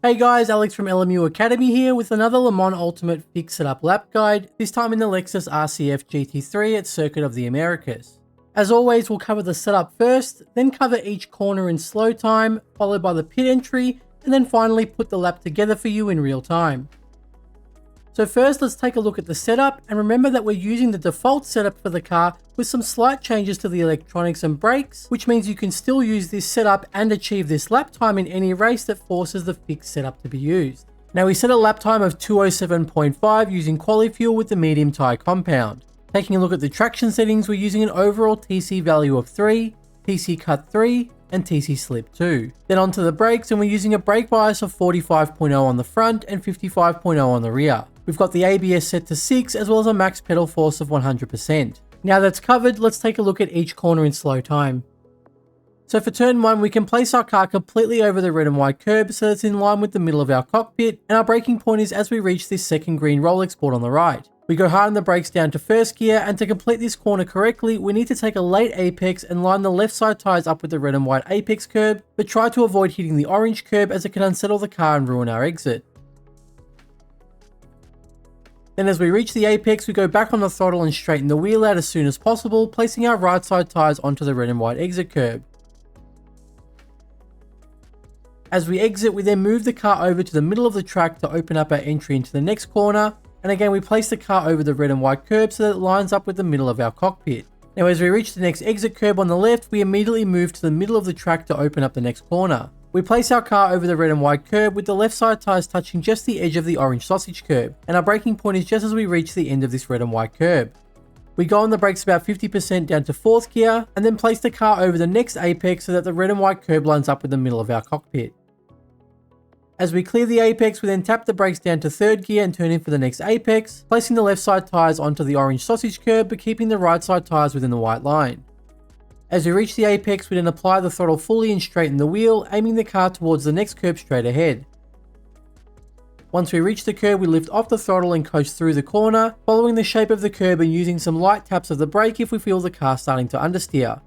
Hey guys, Alex from LMU Academy here with another Le Mans Ultimate Fix Setup Lap Guide, this time in the Lexus RCF GT3 at Circuit of the Americas. As always, we'll cover the setup first, then cover each corner in slow time, followed by the pit entry, and then finally put the lap together for you in real time. So first, let's take a look at the setup, and remember that we're using the default setup for the car with some slight changes to the electronics and brakes, which means you can still use this setup and achieve this lap time in any race that forces the fixed setup to be used. Now we set a lap time of 207.5 using quali fuel with the medium tyre compound. Taking a look at the traction settings, we're using an overall TC value of 3, TC cut 3, and TC slip 2. Then onto the brakes, and we're using a brake bias of 45.0 on the front and 55.0 on the rear. We've got the ABS set to 6 as well as a max pedal force of 100%. Now that's covered, let's take a look at each corner in slow time. So for turn 1, we can place our car completely over the red and white curb so that it's in line with the middle of our cockpit, and our braking point is as we reach this second green Rolex board on the right. We go hard on the brakes down to first gear, and to complete this corner correctly, we need to take a late apex and line the left side tyres up with the red and white apex curb, but try to avoid hitting the orange curb as it can unsettle the car and ruin our exit. Then as we reach the apex, we go back on the throttle and straighten the wheel out as soon as possible, placing our right side tyres onto the red and white exit curb. As we exit, we then move the car over to the middle of the track to open up our entry into the next corner, and again we place the car over the red and white curb so that it lines up with the middle of our cockpit. Now as we reach the next exit curb on the left, we immediately move to the middle of the track to open up the next corner. We place our car over the red and white curb with the left side tyres touching just the edge of the orange sausage curb, and our braking point is just as we reach the end of this red and white curb. We go on the brakes about 50% down to 4th gear, and then place the car over the next apex so that the red and white curb lines up with the middle of our cockpit. As we clear the apex, we then tap the brakes down to 3rd gear and turn in for the next apex, placing the left side tyres onto the orange sausage curb but keeping the right side tyres within the white line. As we reach the apex, we then apply the throttle fully and straighten the wheel, aiming the car towards the next curb straight ahead. Once we reach the curb, we lift off the throttle and coast through the corner, following the shape of the curb and using some light taps of the brake if we feel the car starting to understeer.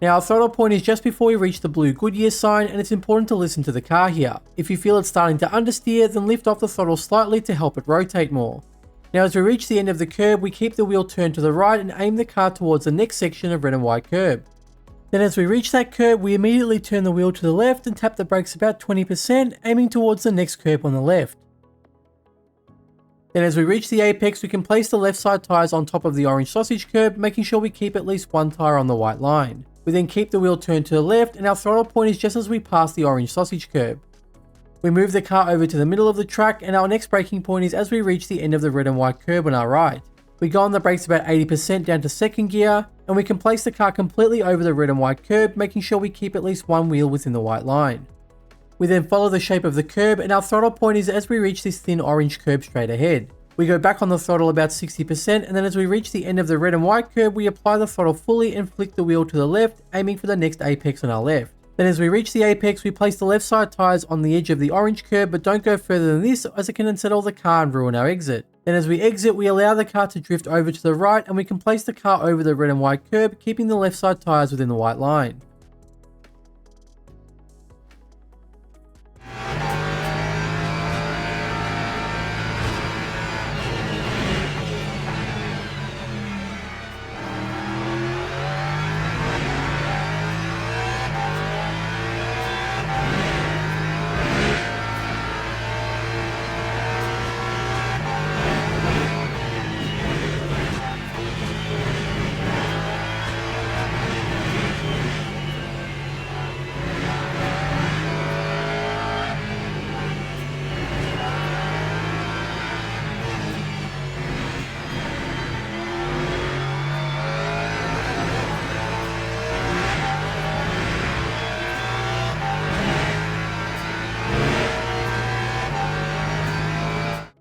Now our throttle point is just before we reach the blue Goodyear sign, and it's important to listen to the car here. If you feel it's starting to understeer, then lift off the throttle slightly to help it rotate more. Now as we reach the end of the curb, we keep the wheel turned to the right and aim the car towards the next section of red and white curb. Then as we reach that curb, we immediately turn the wheel to the left and tap the brakes about 20%, aiming towards the next curb on the left. Then as we reach the apex, we can place the left side tyres on top of the orange sausage curb, making sure we keep at least one tyre on the white line. We then keep the wheel turned to the left, and our throttle point is just as we pass the orange sausage curb. We move the car over to the middle of the track, and our next braking point is as we reach the end of the red and white curb on our right. We go on the brakes about 80% down to 2nd gear, and we can place the car completely over the red and white curb, making sure we keep at least one wheel within the white line. We then follow the shape of the curb, and our throttle point is as we reach this thin orange curb straight ahead. We go back on the throttle about 60%, and then as we reach the end of the red and white curb, we apply the throttle fully and flick the wheel to the left, aiming for the next apex on our left. Then as we reach the apex, we place the left side tyres on the edge of the orange curb, but don't go further than this as it can unsettle the car and ruin our exit. Then as we exit, we allow the car to drift over to the right, and we can place the car over the red and white curb, keeping the left side tyres within the white line.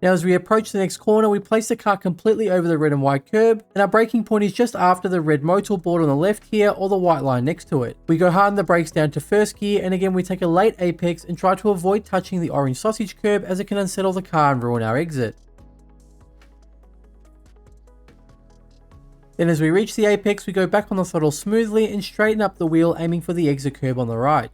Now as we approach the next corner, we place the car completely over the red and white curb, and our braking point is just after the red motor board on the left here or the white line next to it. We go hard on the brakes down to 1st gear, and again we take a late apex and try to avoid touching the orange sausage curb as it can unsettle the car and ruin our exit. Then as we reach the apex, we go back on the throttle smoothly and straighten up the wheel, aiming for the exit curb on the right.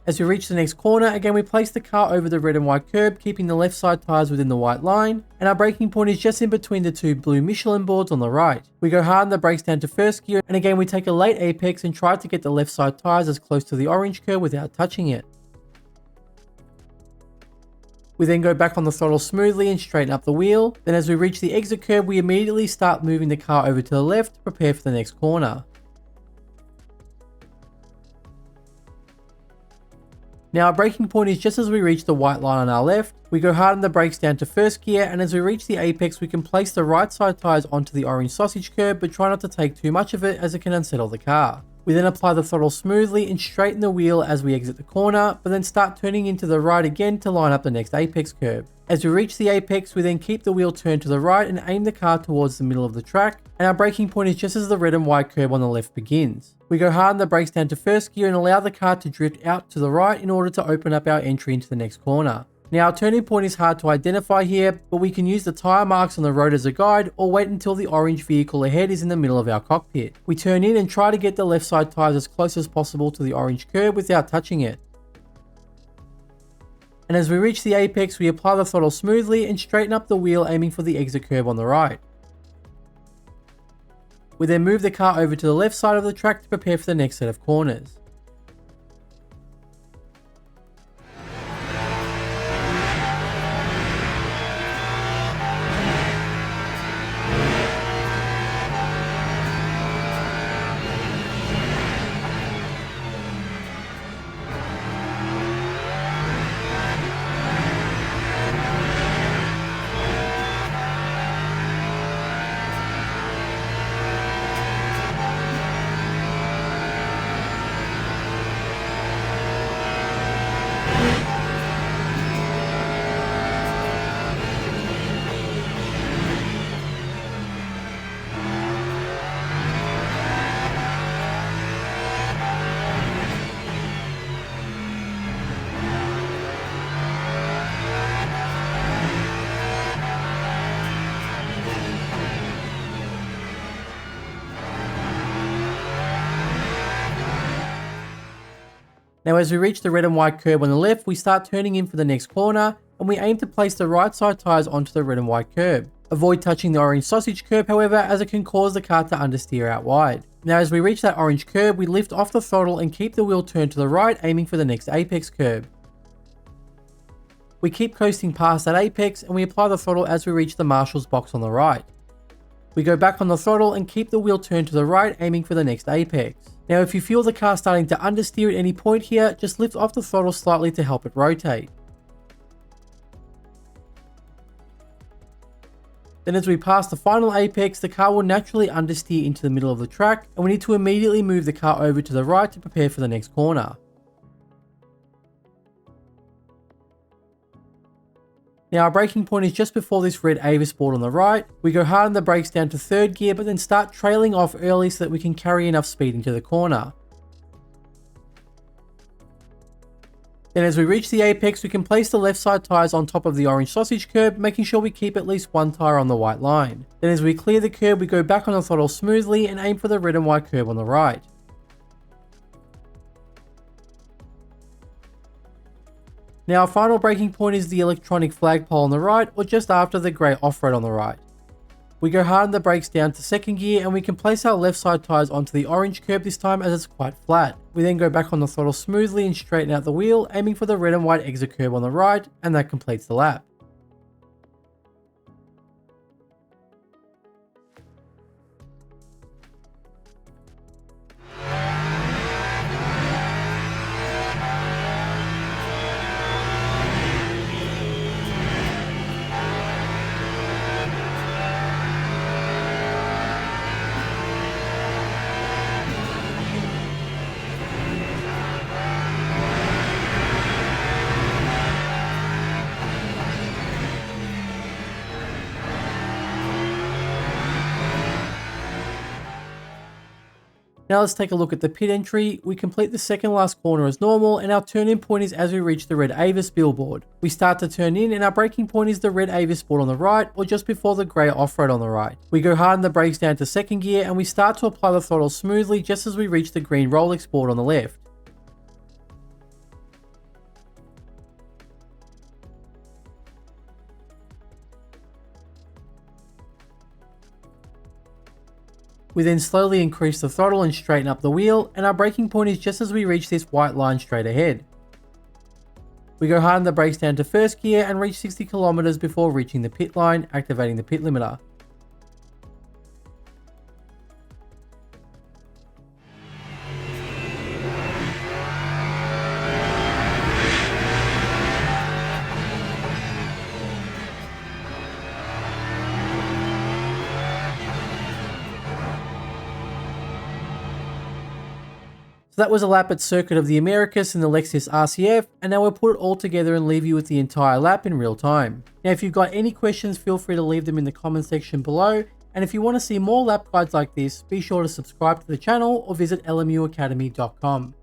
As we reach the next corner, again we place the car over the red and white curb, keeping the left side tyres within the white line, and our braking point is just in between the two blue Michelin boards on the right. We go hard on the brakes down to first gear, and again we take a late apex and try to get the left side tyres as close to the orange curb without touching it. We then go back on the throttle smoothly and straighten up the wheel. Then as we reach the exit curb, we immediately start moving the car over to the left to prepare for the next corner. Now our braking point is just as we reach the white line on our left. We go hard on the brakes down to first gear, and as we reach the apex we can place the right side tyres onto the orange sausage curb, but try not to take too much of it as it can unsettle the car. We then apply the throttle smoothly and straighten the wheel as we exit the corner, but then start turning into the right again to line up the next apex curb. As we reach the apex, we then keep the wheel turned to the right and aim the car towards the middle of the track, and our braking point is just as the red and white curb on the left begins. We go hard on the brakes down to first gear and allow the car to drift out to the right in order to open up our entry into the next corner. Now our turning point is hard to identify here, but we can use the tyre marks on the road as a guide or wait until the orange vehicle ahead is in the middle of our cockpit. We turn in and try to get the left side tyres as close as possible to the orange curb without touching it. And as we reach the apex, we apply the throttle smoothly and straighten up the wheel, aiming for the exit curb on the right. We then move the car over to the left side of the track to prepare for the next set of corners. Now as we reach the red and white curb on the left, we start turning in for the next corner, and we aim to place the right side tyres onto the red and white curb. Avoid touching the orange sausage curb however, as it can cause the car to understeer out wide. Now as we reach that orange curb, we lift off the throttle and keep the wheel turned to the right, aiming for the next apex curb. We keep coasting past that apex and we apply the throttle as we reach the marshal's box on the right. We go back on the throttle and keep the wheel turned to the right, aiming for the next apex. Now if you feel the car starting to understeer at any point here, just lift off the throttle slightly to help it rotate. Then as we pass the final apex, the car will naturally understeer into the middle of the track, and we need to immediately move the car over to the right to prepare for the next corner. Now our braking point is just before this red Avis board on the right. We go hard on the brakes down to third gear, but then start trailing off early so that we can carry enough speed into the corner. Then as we reach the apex, we can place the left side tyres on top of the orange sausage curb, making sure we keep at least one tyre on the white line. Then as we clear the curb, we go back on the throttle smoothly and aim for the red and white curb on the right. Now our final braking point is the electronic flagpole on the right, or just after the grey off-road on the right. We go hard on the brakes down to second gear, and we can place our left side tyres onto the orange curb this time as it's quite flat. We then go back on the throttle smoothly and straighten out the wheel, aiming for the red and white exit curb on the right, and that completes the lap. Now let's take a look at the pit entry. We complete the second last corner as normal, and our turn-in point is as we reach the red Avis billboard. We start to turn in, and our braking point is the red Avis board on the right, or just before the grey off-road on the right. We go hard on the brakes down to second gear, and we start to apply the throttle smoothly just as we reach the green Rolex board on the left. We then slowly increase the throttle and straighten up the wheel, and our braking point is just as we reach this white line straight ahead. We go hard on the brakes down to first gear and reach 60 km before reaching the pit line, activating the pit limiter. So that was a lap at Circuit of the Americas in the Lexus RCF, and now we'll put it all together and leave you with the entire lap in real time. Now if you've got any questions, feel free to leave them in the comment section below, and if you want to see more lap guides like this, be sure to subscribe to the channel or visit lmuacademy.com.